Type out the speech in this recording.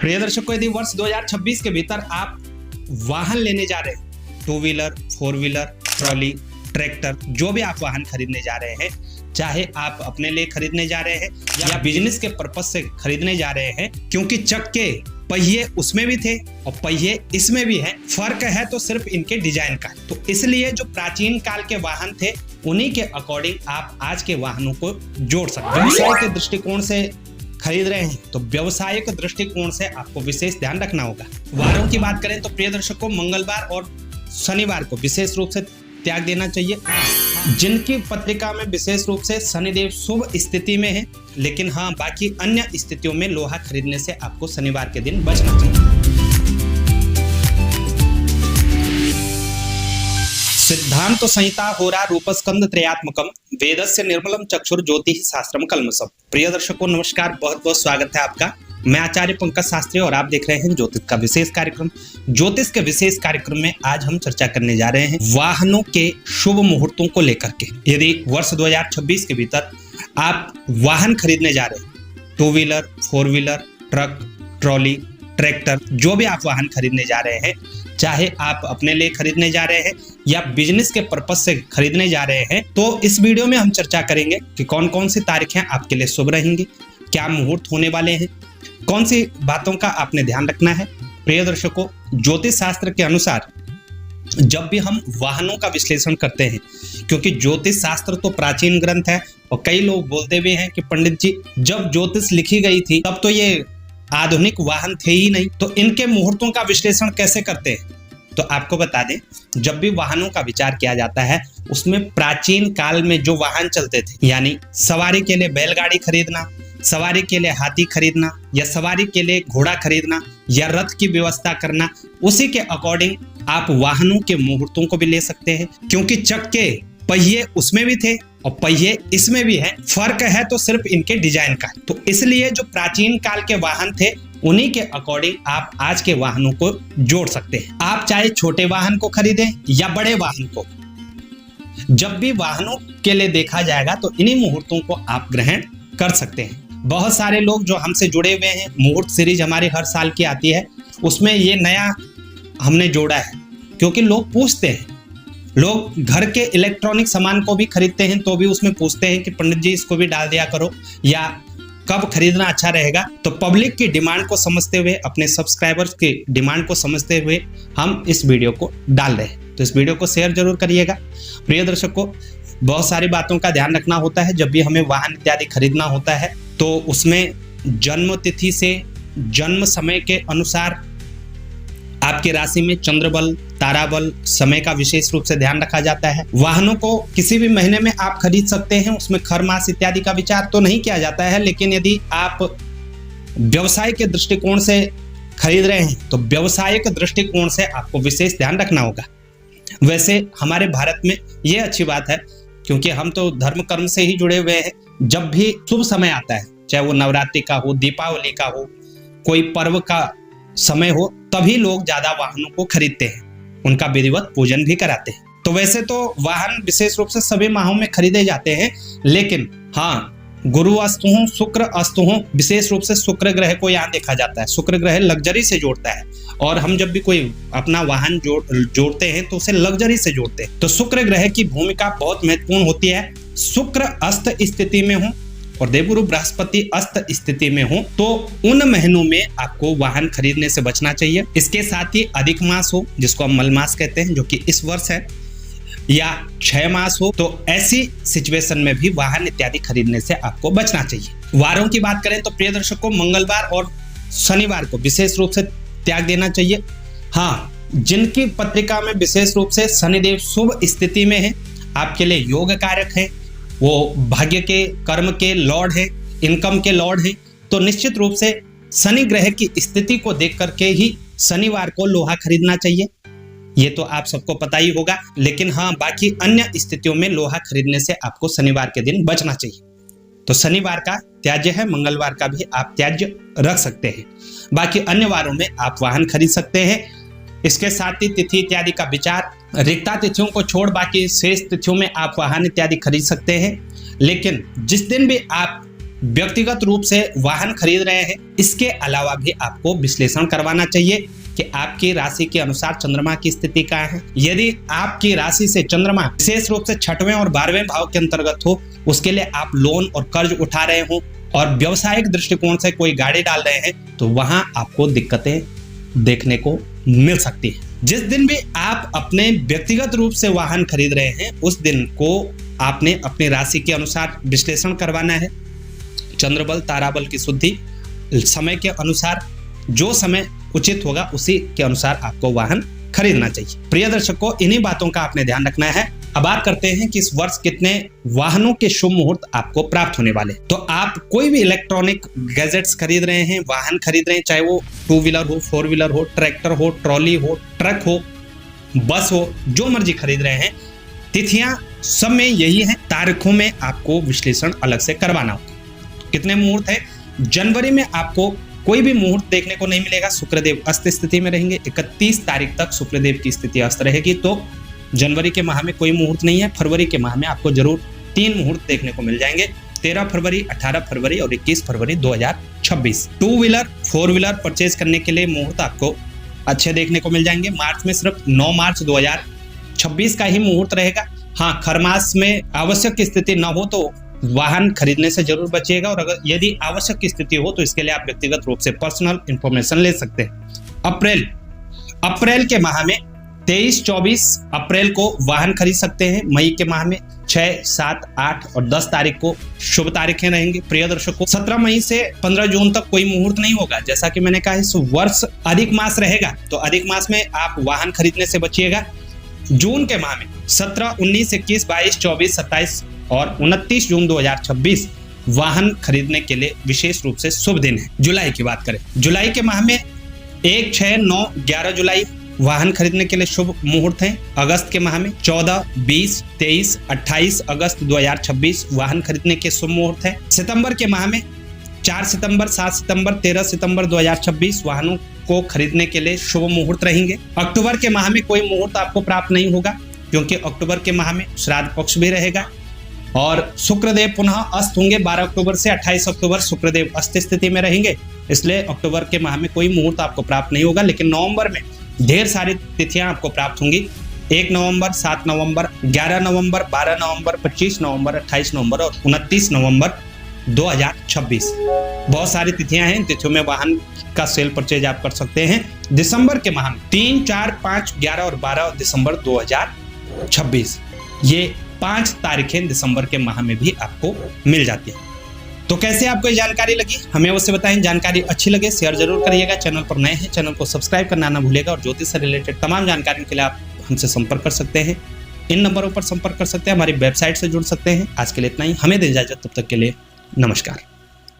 प्रिय दर्शकों, यदि वर्ष 2026 के भीतर आप वाहन लेने जा रहे हैं, two wheeler, four wheeler, trolley, tractor, जो भी आप वाहन खरीदने जा रहे हैं, चाहे आप अपने लिए खरीदने जा रहे हैं या बिजनेस के पर्पज से खरीदने जा रहे हैं, क्योंकि चक्के पहिए उसमें भी थे और पहिए इसमें भी है। फर्क है तो सिर्फ इनके डिजाइन का। तो इसलिए जो प्राचीन काल के वाहन थे उन्हीं के अकॉर्डिंग आप आज के वाहनों को जोड़ सकते हैं। व्यवसाय के दृष्टिकोण से खरीद रहे हैं तो व्यवसायिक दृष्टिकोण से आपको विशेष ध्यान रखना होगा। वारों की बात करें तो प्रिय दर्शकों, मंगलवार और शनिवार को विशेष रूप से त्याग देना चाहिए। जिनकी पत्रिका में विशेष रूप से शनिदेव शुभ स्थिति में है, लेकिन हाँ, बाकी अन्य स्थितियों में लोहा खरीदने से आपको शनिवार के दिन बचना चाहिए। सिद्धांत संहिता होरा रूपस्कंद त्रयात्मकम वेदस्य निर्मलम चक्षुर ज्योतिः शास्त्रम कल्मषम। प्रिय दर्शकों नमस्कार, बहुत बहुत स्वागत है आपका। मैं आचार्य पंकज शास्त्री और आप देख रहे हैं ज्योतिष का विशेष कार्यक्रम। ज्योतिष के विशेष कार्यक्रम में आज हम चर्चा करने जा रहे हैं वाहनों के शुभ मुहूर्तों को लेकर के। यदि वर्ष 2026 के भीतर आप वाहन खरीदने जा रहे हैं, two wheeler, four wheeler, truck, trolley, tractor, जो भी आप वाहन खरीदने जा रहे हैं, चाहे आप अपने लिए खरीदने जा रहे हैं या बिजनेस के पर्पज से खरीदने जा रहे हैं, तो इस वीडियो में हम चर्चा करेंगे कि कौन कौन सी तारीखें आपके लिए शुभ रहेंगी, क्या मुहूर्त होने वाले हैं, कौन सी बातों का आपने ध्यान रखना है। प्रिय दर्शकों, ज्योतिष शास्त्र के अनुसार जब भी हम वाहनों का विश्लेषण करते हैं, क्योंकि ज्योतिष शास्त्र तो प्राचीन ग्रंथ है और कई लोग बोलते भी हैं कि पंडित जी, जब ज्योतिष लिखी गई थी तब तो ये आधुनिक वाहन थे ही नहीं, तो इनके मुहूर्तों का विश्लेषण कैसे करते हैं। तो आपको बता दें, जब भी वाहनों का विचार किया जाता है उसमें प्राचीन काल में जो वाहन चलते थे, यानी सवारी के लिए बैलगाड़ी खरीदना, सवारी के लिए हाथी खरीदना या सवारी के लिए घोड़ा खरीदना या रथ की व्यवस्था करना, उसी के अकॉर्डिंग आप वाहनों के मुहूर्तों को भी ले सकते हैं। क्योंकि चक्के पहिए उसमें भी थे और पहिए इसमें भी है, फर्क है तो सिर्फ इनके डिजाइन का। तो इसलिए जो प्राचीन काल के वाहन थे उन्हीं के अकॉर्डिंग आप आज के वाहनों को जोड़ सकते हैं। आप चाहे छोटे वाहन को खरीदें या बड़े वाहन को, जब भी वाहनों के लिए देखा जाएगा तो इन्हीं मुहूर्तों को आप ग्रहण कर सकते हैं। बहुत सारे लोग जो हमसे जुड़े हुए हैं, मुहूर्त सीरीज हमारी हर साल की आती है, उसमें ये नया हमने जोड़ा है, क्योंकि लोग पूछते हैं, लोग घर के इलेक्ट्रॉनिक सामान को भी खरीदते हैं तो भी उसमें पूछते हैं कि पंडित जी इसको भी डाल दिया करो या कब खरीदना अच्छा रहेगा। तो पब्लिक की डिमांड को समझते हुए, अपने सब्सक्राइबर्स की डिमांड को समझते हुए हम इस वीडियो को डाल रहे हैं। तो इस वीडियो को शेयर जरूर करिएगा। प्रिय दर्शकों, बहुत सारी बातों का ध्यान रखना होता है जब भी हमें वाहन इत्यादि खरीदना होता है, तो उसमें जन्म तिथि से जन्म समय के अनुसार आपकी राशि में चंद्रबल, ताराबल, समय का विशेष रूप से ध्यान रखा जाता है। वाहनों को किसी भी महीने में आप खरीद सकते हैं, उसमें खर मास इत्यादि का विचार तो नहीं किया जाता है, लेकिन यदि आप व्यवसाय के दृष्टिकोण से खरीद रहे हैं तो व्यवसायिक दृष्टिकोण से आपको विशेष ध्यान रखना होगा। वैसे हमारे भारत में ये अच्छी बात है, क्योंकि हम तो धर्म कर्म से ही जुड़े हुए हैं। जब भी शुभ समय आता है, चाहे वो नवरात्रि का हो, दीपावली का हो, कोई पर्व का समय हो, तभी लोग ज्यादा वाहनों को खरीदते हैं, उनका विधिवत पूजन भी कराते हैं। तो वैसे तो वाहन विशेष रूप से सभी माहों में खरीदे जाते हैं, लेकिन हाँ, गुरु अस्तु हो, शुक्र अस्तु हो, विशेष रूप से शुक्र ग्रह को यहाँ देखा जाता है। शुक्र ग्रह लग्जरी से जोड़ता है, और हम जब भी कोई अपना वाहन जोड़ते हैं तो उसे लग्जरी से जोड़ते हैं। तो शुक्र ग्रह की भूमिका बहुत महत्वपूर्ण होती है। शुक्र अस्त स्थिति में हो और देवगुरु बृहस्पति अस्त स्थिति में हो तो उन महीनों में आपको वाहन खरीदने से बचना चाहिए। इसके साथ ही अधिक मास हो, जिसको हम मल मास कहते हैं, जो कि इस वर्ष है, या 6 मास हो, तो ऐसी सिचुएशन में भी वाहन इत्यादि खरीदने से आपको बचना चाहिए। वारों की बात करें तो प्रिय दर्शकों, मंगलवार और शनिवार को विशेष रूप से त्याग देना चाहिए। हाँ, जिनकी पत्रिका में विशेष रूप से शनिदेव शुभ स्थिति में है, आपके लिए योग कारक है, वो भाग्य के, कर्म के लॉर्ड है, इनकम के लॉर्ड है, तो निश्चित रूप से शनि ग्रह की स्थिति को देख करके ही शनिवार को लोहा खरीदना चाहिए। ये तो आप सबको पता ही होगा, लेकिन हाँ, बाकी अन्य स्थितियों में लोहा खरीदने से आपको शनिवार के दिन बचना चाहिए। तो शनिवार का त्याज्य है, मंगलवार का भी आप त्याज्य रख सकते हैं। बाकी अन्य वारों में आप वाहन खरीद सकते हैं। इसके साथ ही तिथि इत्यादि का विचार, रिक्ता तिथियों को छोड़ बाकी शेष तिथियों में आप वाहन इत्यादि खरीद सकते हैं। लेकिन जिस दिन भी आप व्यक्तिगत रूप से वाहन खरीद रहे हैं, इसके अलावा भी आपको विश्लेषण करवाना चाहिए कि आपकी राशि के अनुसार चंद्रमा की स्थिति क्या है। यदि आपकी राशि से चंद्रमा विशेष रूप से 6वें और 12वें भाव के अंतर्गत हो, उसके लिए आप लोन और कर्ज उठा रहे हो और व्यवसायिक दृष्टिकोण से कोई गाड़ी डाल रहे हैं, तो वहां आपको दिक्कतें देखने को मिल सकती है। जिस दिन भी आप अपने व्यक्तिगत रूप से वाहन खरीद रहे हैं, उस दिन को आपने अपनी राशि के अनुसार विश्लेषण करवाना है। चंद्रबल ताराबल की शुद्धि समय के अनुसार, जो समय उचित होगा उसी के अनुसार आपको वाहन खरीदना चाहिए। प्रिय दर्शकों, इन्हीं बातों का आपने ध्यान रखना है। अब बात करते हैं कि इस वर्ष कितने वाहनों के शुभ मुहूर्त आपको प्राप्त होने वाले। तो आप कोई भी इलेक्ट्रॉनिक गैजेट्स खरीद रहे हैं, वाहन खरीद रहे हैं, चाहे वो 2 व्हीलर हो, 4 व्हीलर हो, ट्रैक्टर हो, ट्रॉली हो, ट्रक हो, बस हो, जो मर्जी खरीद रहे हैं, तिथियां सब में यही है। तारीखों में आपको विश्लेषण अलग से करवाना होगा। कितने मुहूर्त है? जनवरी में आपको कोई भी मुहूर्त देखने को नहीं मिलेगा। शुक्रदेव अस्त स्थिति में रहेंगे। 31 तारीख तक शुक्रदेव की स्थिति अस्त रहेगी, तो जनवरी के माह में कोई मुहूर्त नहीं है। फरवरी के माह में आपको जरूर 3 मुहूर्त देखने को मिल जाएंगे, 13 फरवरी, 18 फरवरी और 21 फरवरी 2026। 2 व्हीलर 4 व्हीलर परचेज करने के लिए मुहूर्त आपको अच्छे देखने को मिल जाएंगे। मार्च में सिर्फ 9 मार्च 2026 का ही मुहूर्त रहेगा। हाँ, खरमास में आवश्यक स्थिति न हो तो वाहन खरीदने से जरूर बचिएगा, और अगर यदि आवश्यक स्थिति हो तो इसके लिए आप व्यक्तिगत रूप से पर्सनल इंफॉर्मेशन ले सकते हैं। अप्रैल के माह में 23-24 अप्रैल को वाहन खरीद सकते हैं। मई के माह में 6, 7, 8 और 10 तारीख को शुभ तारीखें रहेंगी। प्रिय दर्शकों, 17 मई से 15 जून तक कोई मुहूर्त नहीं होगा। जैसा कि मैंने कहा, इस वर्ष अधिक मास रहेगा, तो अधिक मास में आप वाहन खरीदने से बचिएगा। जून के माह में 17, 19, 21, 22, 24, 27 और 29 जून 2026 वाहन खरीदने के लिए विशेष रूप से शुभ दिन है। जुलाई की बात करें, जुलाई के माह में 1, 6, 9, 11 जुलाई वाहन खरीदने के लिए शुभ मुहूर्त हैं। अगस्त के माह में 14, 20, 23, 28 अगस्त 2026 वाहन खरीदने के शुभ मुहूर्त हैं। सितंबर के माह में 4 सितंबर, 7 सितंबर, 13 सितंबर 2026 वाहनों को खरीदने के लिए शुभ मुहूर्त रहेंगे। अक्टूबर के माह में कोई मुहूर्त आपको प्राप्त नहीं होगा, क्योंकि अक्टूबर के माह में श्राद्ध पक्ष भी रहेगा और शुक्रदेव पुनः अस्त होंगे। 12 अक्टूबर से 28 अक्टूबर शुक्रदेव अस्त स्थिति में रहेंगे, इसलिए अक्टूबर के माह में कोई मुहूर्त आपको प्राप्त नहीं होगा। लेकिन नवंबर में ढेर सारी तिथियां आपको प्राप्त होंगी। 1 नवंबर, 7 नवंबर, 11 नवंबर, 12 नवंबर, 25 नवंबर, 28 नवंबर और 29 नवंबर 2026 बहुत सारी तिथियां हैं। इन तिथियों में वाहन का सेल परचेज आप कर सकते हैं। दिसंबर के माह में 3, 4, 5, 11 और 12 दिसंबर 2026 ये 5 तारीखें दिसंबर के माह में भी आपको मिल जाती है। तो कैसे आपको ये जानकारी लगी, हमें अवश्य बताएं। जानकारी अच्छी लगे शेयर जरूर करिएगा। चैनल पर नए हैं, चैनल को सब्सक्राइब करना ना भूलिएगा। और ज्योतिष से रिलेटेड तमाम जानकारी के लिए आप हमसे संपर्क कर सकते हैं। इन नंबरों पर संपर्क कर सकते हैं, हमारी वेबसाइट से जुड़ सकते हैं। आज के लिए इतना ही, हमें दें इजाजत, तब तक के लिए नमस्कार।